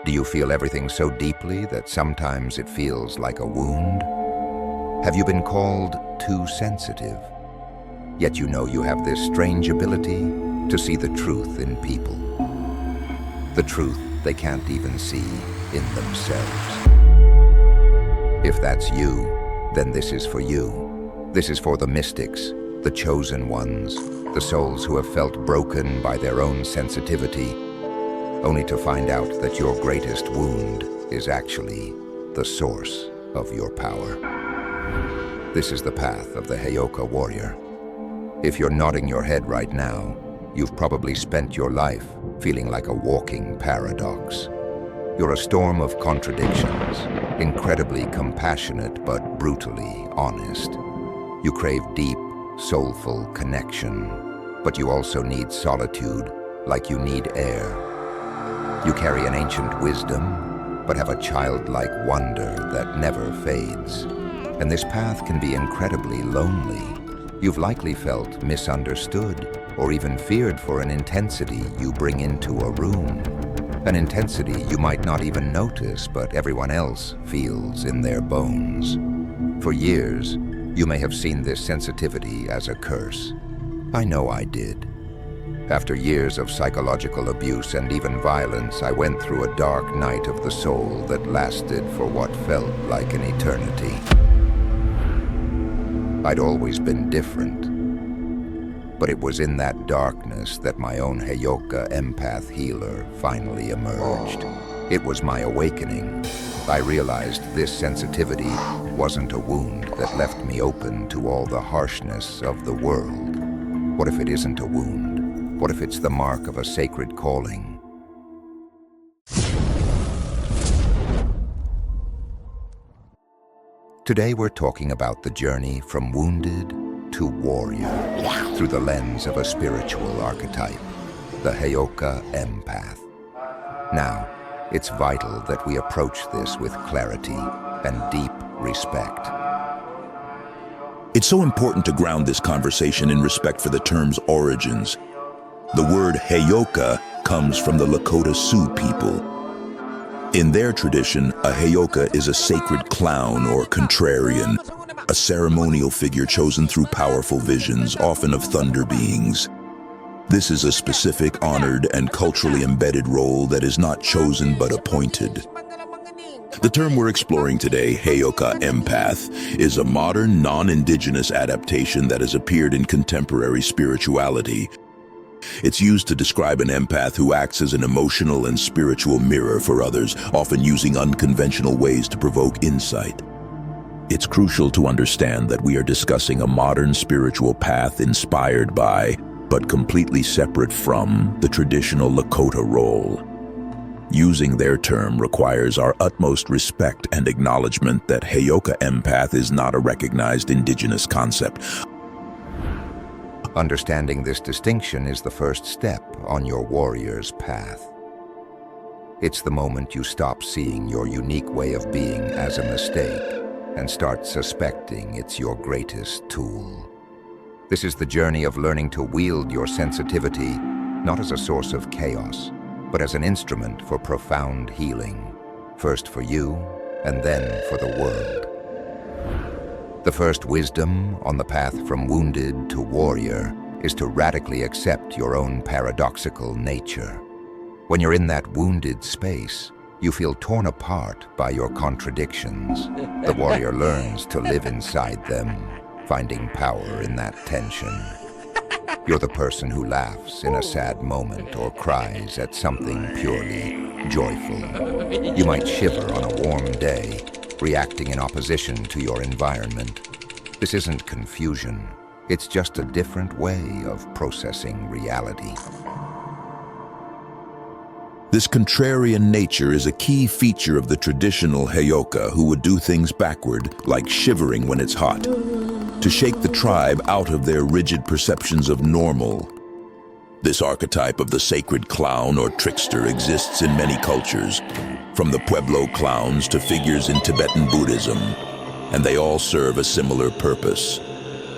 Do you feel everything so deeply that sometimes it feels like a wound? Have you been called too sensitive? Yet you know you have this strange ability to see the truth in people. The truth they can't even see in themselves. If that's you, then this is for you. This is for the mystics, the chosen ones, the souls who have felt broken by their own sensitivity, only to find out that your greatest wound is actually the source of your power. This is the path of the Heyoka warrior. If you're nodding your head right now, you've probably spent your life feeling like a walking paradox. You're a storm of contradictions, incredibly compassionate but brutally honest. You crave deep, soulful connection, but you also need solitude like you need air. You carry an ancient wisdom, but have a childlike wonder that never fades. And this path can be incredibly lonely. You've likely felt misunderstood or even feared for an intensity you bring into a room. An intensity you might not even notice, but everyone else feels in their bones. For years, you may have seen this sensitivity as a curse. I know I did. After years of psychological abuse and even violence, I went through a dark night of the soul that lasted for what felt like an eternity. I'd always been different, but it was in that darkness that my own Heyoka Empath healer finally emerged. It was my awakening. I realized this sensitivity wasn't a wound that left me open to all the harshness of the world. What if it isn't a wound? What if it's the mark of a sacred calling? Today we're talking about the journey from wounded to warrior through the lens of a spiritual archetype, the Heyoka Empath. Now, it's vital that we approach this with clarity and deep respect. It's so important to ground this conversation in respect for the term's origins. The word Heyoka comes from the Lakota Sioux people. In their tradition, a Heyoka is a sacred clown or contrarian, a ceremonial figure chosen through powerful visions, often of thunder beings. This is a specific, honored, and culturally embedded role that is not chosen but appointed. The term we're exploring today, Heyoka Empath, is a modern, non-indigenous adaptation that has appeared in contemporary spirituality. It's used to describe an empath who acts as an emotional and spiritual mirror for others, often using unconventional ways to provoke insight. It's crucial to understand that we are discussing a modern spiritual path inspired by, but completely separate from, the traditional Lakota role. Using their term requires our utmost respect and acknowledgement that Heyoka Empath is not a recognized indigenous concept. Understanding this distinction is the first step on your warrior's path. It's the moment you stop seeing your unique way of being as a mistake and start suspecting it's your greatest tool. This is the journey of learning to wield your sensitivity, not as a source of chaos, but as an instrument for profound healing, first for you and then for the world. The first wisdom on the path from wounded to warrior is to radically accept your own paradoxical nature. When you're in that wounded space, you feel torn apart by your contradictions. The warrior learns to live inside them, finding power in that tension. You're the person who laughs in a sad moment or cries at something purely joyful. You might shiver on a warm day, reacting in opposition to your environment. This isn't confusion. It's just a different way of processing reality. This contrarian nature is a key feature of the traditional Heyoka, who would do things backward, like shivering when it's hot, to shake the tribe out of their rigid perceptions of normal. This archetype of the sacred clown or trickster exists in many cultures, from the Pueblo clowns to figures in Tibetan Buddhism, and they all serve a similar purpose: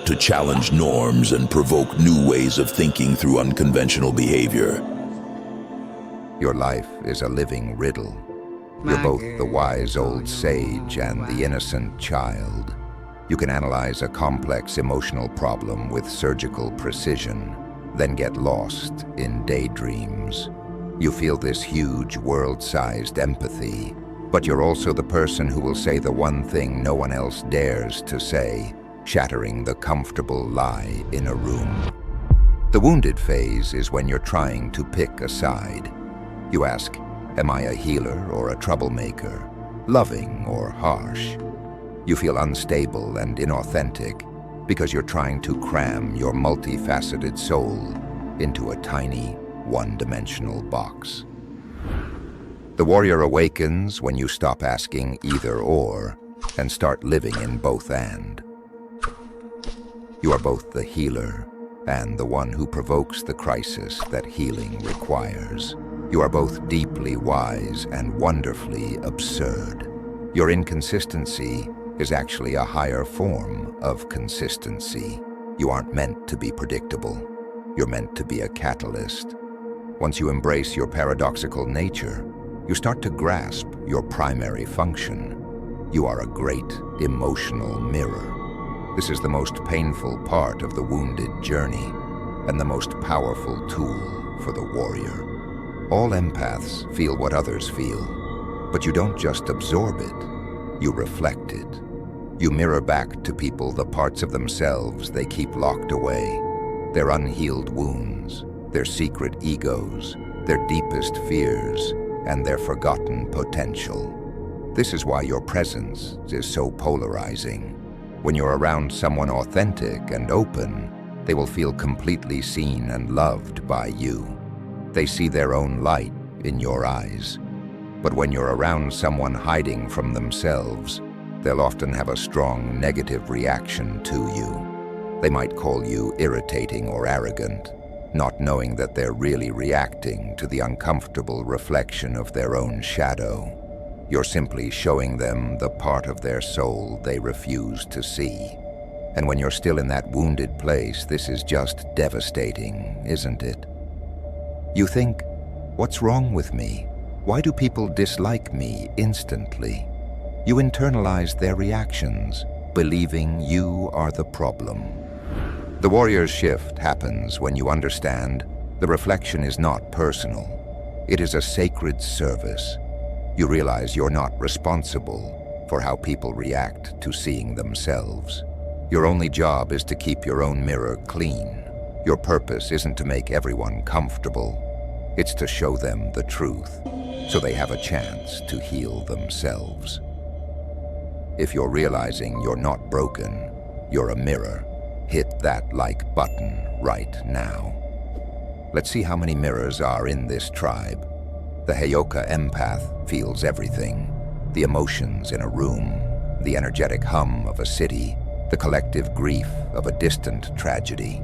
to challenge norms and provoke new ways of thinking through unconventional behavior. Your life is a living riddle. You're both the wise old sage and the innocent child. You can analyze a complex emotional problem with surgical precision, then get lost in daydreams. You feel this huge, world-sized empathy, but you're also the person who will say the one thing no one else dares to say, shattering the comfortable lie in a room. The wounded phase is when you're trying to pick a side. You ask, am I a healer or a troublemaker? Loving or harsh? You feel unstable and inauthentic because you're trying to cram your multifaceted soul into a tiny, one-dimensional box. The warrior awakens when you stop asking either or and start living in both and. You are both the healer and the one who provokes the crisis that healing requires. You are both deeply wise and wonderfully absurd. Your inconsistency is actually a higher form of consistency. You aren't meant to be predictable. You're meant to be a catalyst. Once you embrace your paradoxical nature, you start to grasp your primary function. You are a great emotional mirror. This is the most painful part of the wounded journey and the most powerful tool for the warrior. All empaths feel what others feel, but you don't just absorb it, you reflect it. You mirror back to people the parts of themselves they keep locked away, their unhealed wounds, their secret egos, their deepest fears, and their forgotten potential. This is why your presence is so polarizing. When you're around someone authentic and open, they will feel completely seen and loved by you. They see their own light in your eyes. But when you're around someone hiding from themselves, they'll often have a strong negative reaction to you. They might call you irritating or arrogant, not knowing that they're really reacting to the uncomfortable reflection of their own shadow. You're simply showing them the part of their soul they refuse to see. And when you're still in that wounded place, this is just devastating, isn't it? You think, what's wrong with me? Why do people dislike me instantly? You internalize their reactions, believing you are the problem. The warrior's shift happens when you understand the reflection is not personal. It is a sacred service. You realize you're not responsible for how people react to seeing themselves. Your only job is to keep your own mirror clean. Your purpose isn't to make everyone comfortable. It's to show them the truth, so they have a chance to heal themselves. If you're realizing you're not broken, you're a mirror, hit that like button right now. Let's see how many mirrors are in this tribe. The Heyoka Empath feels everything. The emotions in a room, the energetic hum of a city, the collective grief of a distant tragedy.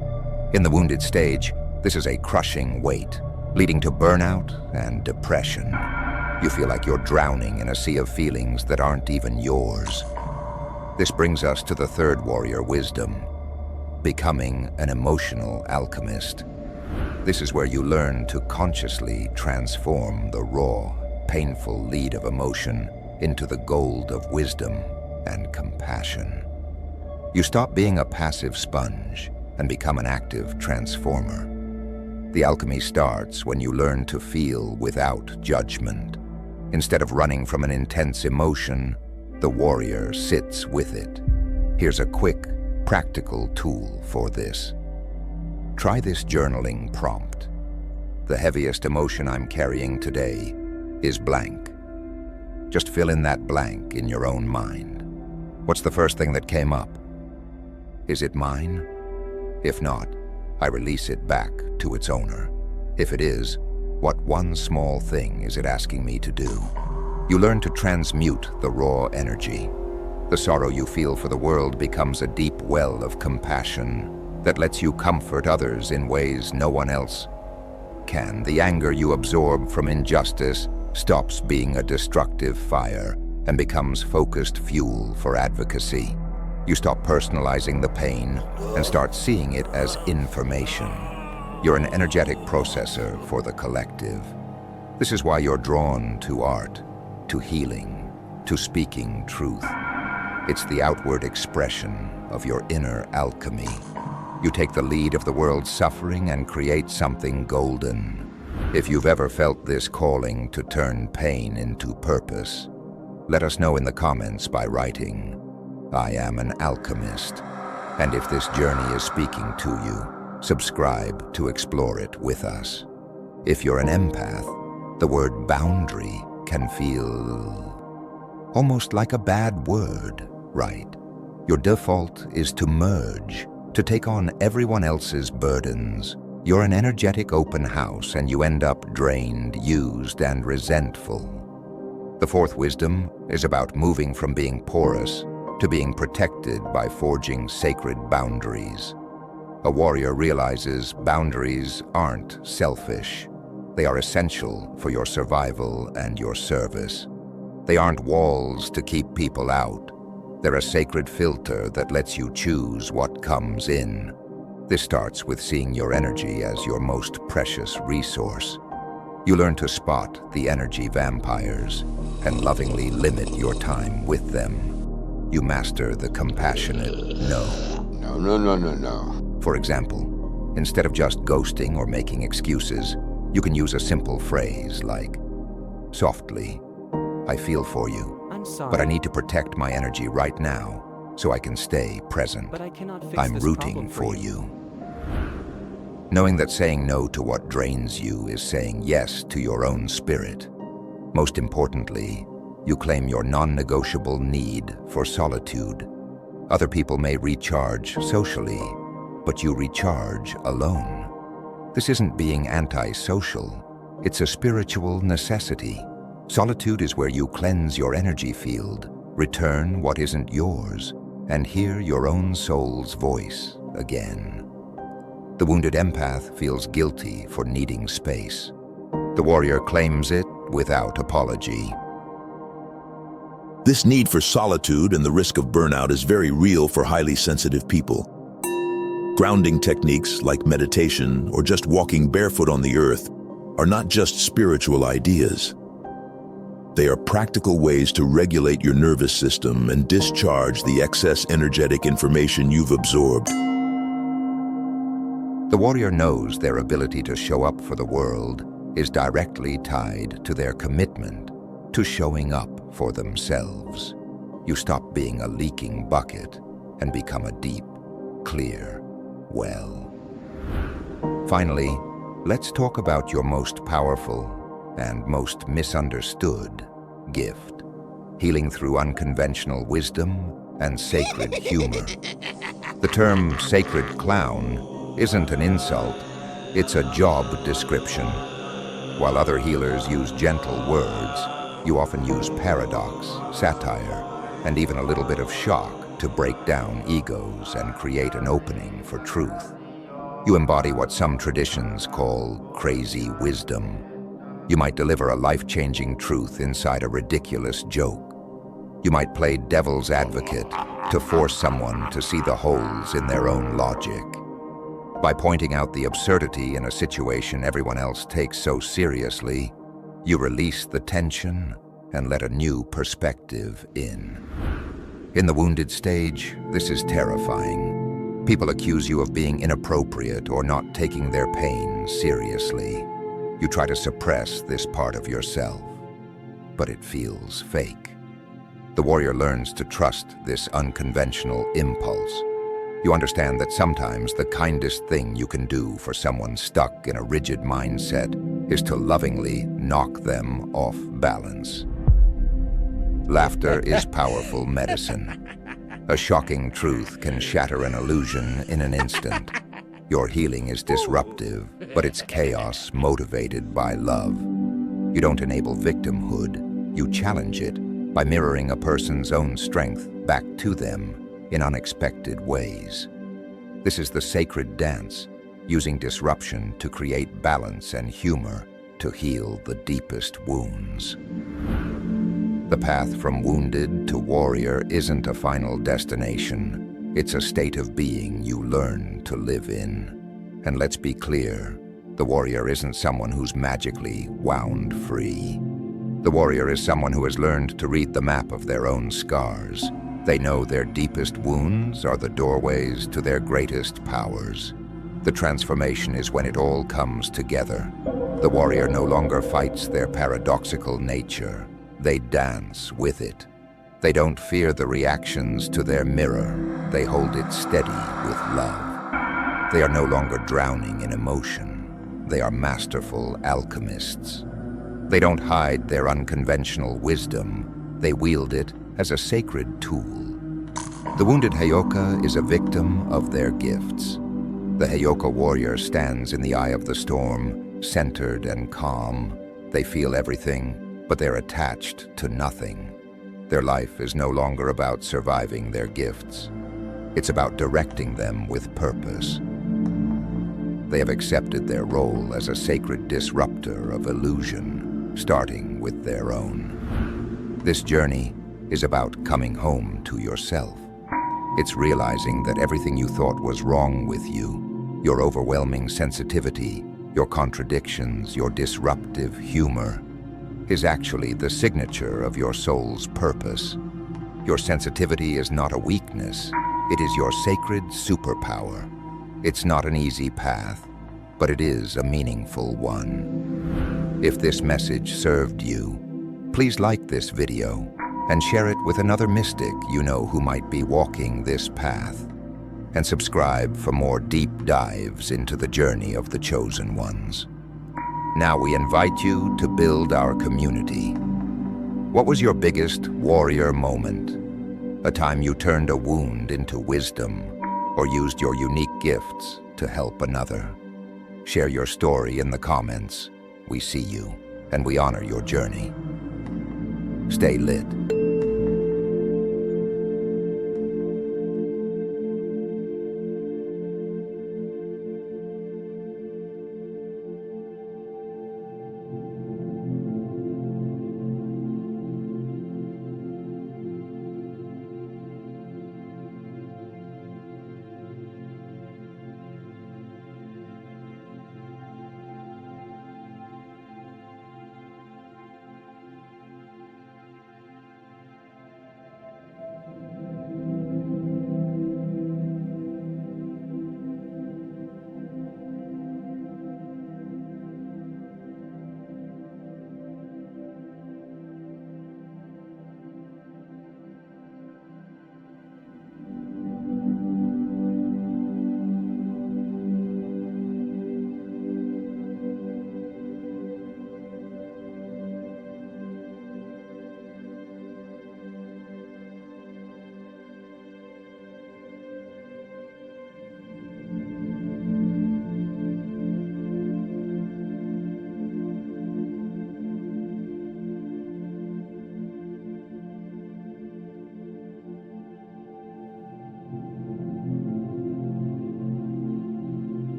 In the wounded stage, this is a crushing weight, leading to burnout and depression. You feel like you're drowning in a sea of feelings that aren't even yours. This brings us to the third warrior wisdom, becoming an emotional alchemist. This is where you learn to consciously transform the raw, painful lead of emotion into the gold of wisdom and compassion. You stop being a passive sponge and become an active transformer. The alchemy starts when you learn to feel without judgment. Instead of running from an intense emotion, the warrior sits with it. Here's a quick, practical tool for this. Try this journaling prompt. The heaviest emotion I'm carrying today is blank. Just fill in that blank in your own mind. What's the first thing that came up? Is it mine? If not, I release it back to its owner. If it is, what one small thing is it asking me to do? You learn to transmute the raw energy. The sorrow you feel for the world becomes a deep well of compassion that lets you comfort others in ways no one else can. The anger you absorb from injustice stops being a destructive fire and becomes focused fuel for advocacy. You stop personalizing the pain and start seeing it as information. You're an energetic processor for the collective. This is why you're drawn to art. to healing, to speaking truth. It's the outward expression of your inner alchemy. You take the lead of the world's suffering and create something golden. If you've ever felt this calling to turn pain into purpose, let us know in the comments by writing, "I am an alchemist." And if this journey is speaking to you, subscribe to explore it with us. If you're an empath, the word boundary can feel almost like a bad word, right? Your default is to merge, to take on everyone else's burdens. You're an energetic open house and you end up drained, used, and resentful. The fourth wisdom is about moving from being porous to being protected by forging sacred boundaries. A warrior realizes boundaries aren't selfish. They are essential for your survival and your service. They aren't walls to keep people out. They're a sacred filter that lets you choose what comes in. This starts with seeing your energy as your most precious resource. You learn to spot the energy vampires and lovingly limit your time with them. You master the compassionate no. No. For example, instead of just ghosting or making excuses, you can use a simple phrase like, "Softly, I feel for you, I'm sorry, but I need to protect my energy right now so I can stay present. but I cannot fix I'm this rooting problem for you." Knowing that saying no to what drains you is saying yes to your own spirit. Most importantly, you claim your non-negotiable need for solitude. Other people may recharge socially, but you recharge alone. This isn't being antisocial. It's a spiritual necessity. Solitude is where you cleanse your energy field, return what isn't yours, and hear your own soul's voice again. The wounded empath feels guilty for needing space. The warrior claims it without apology. This need for solitude and the risk of burnout is very real for highly sensitive people. Grounding techniques like meditation or just walking barefoot on the earth are not just spiritual ideas. They are practical ways to regulate your nervous system and discharge the excess energetic information you've absorbed. The warrior knows their ability to show up for the world is directly tied to their commitment to showing up for themselves. You stop being a leaking bucket and become a deep, clear well. Finally, let's talk about your most powerful and most misunderstood gift: healing through unconventional wisdom and sacred humor. The term sacred clown isn't an insult, it's a job description. While other healers use gentle words, you often use paradox, satire, and even a little bit of shock to break down egos and create an opening for truth. You embody what some traditions call crazy wisdom. You might deliver a life-changing truth inside a ridiculous joke. You might play devil's advocate to force someone to see the holes in their own logic. By pointing out the absurdity in a situation everyone else takes so seriously, you release the tension and let a new perspective in. In the wounded stage, this is terrifying. People accuse you of being inappropriate or not taking their pain seriously. You try to suppress this part of yourself, but it feels fake. The warrior learns to trust this unconventional impulse. You understand that sometimes the kindest thing you can do for someone stuck in a rigid mindset is to lovingly knock them off balance. Laughter is powerful medicine. A shocking truth can shatter an illusion in an instant. Your healing is disruptive, but it's chaos motivated by love. You don't enable victimhood, you challenge it by mirroring a person's own strength back to them in unexpected ways. This is the sacred dance, using disruption to create balance and humor to heal the deepest wounds. The path from wounded to warrior isn't a final destination. It's a state of being you learn to live in. And let's be clear, the warrior isn't someone who's magically wound free. The warrior is someone who has learned to read the map of their own scars. They know their deepest wounds are the doorways to their greatest powers. The transformation is when it all comes together. The warrior no longer fights their paradoxical nature. They dance with it. They don't fear the reactions to their mirror. They hold it steady with love. They are no longer drowning in emotion. They are masterful alchemists. They don't hide their unconventional wisdom. They wield it as a sacred tool. The wounded Heyoka is a victim of their gifts. The Heyoka warrior stands in the eye of the storm, centered and calm. They feel everything, but they're attached to nothing. Their life is no longer about surviving their gifts. It's about directing them with purpose. They have accepted their role as a sacred disruptor of illusion, starting with their own. This journey is about coming home to yourself. It's realizing that everything you thought was wrong with you, your overwhelming sensitivity, your contradictions, your disruptive humor, is actually the signature of your soul's purpose. Your sensitivity is not a weakness. It is your sacred superpower. It's not an easy path, but it is a meaningful one. If this message served you, please like this video and share it with another mystic you know who might be walking this path. And subscribe for more deep dives into the journey of the chosen ones. Now we invite you to build our community. What was your biggest warrior moment? A time you turned a wound into wisdom or used your unique gifts to help another? Share your story in the comments. We see you, and we honor your journey. Stay lit.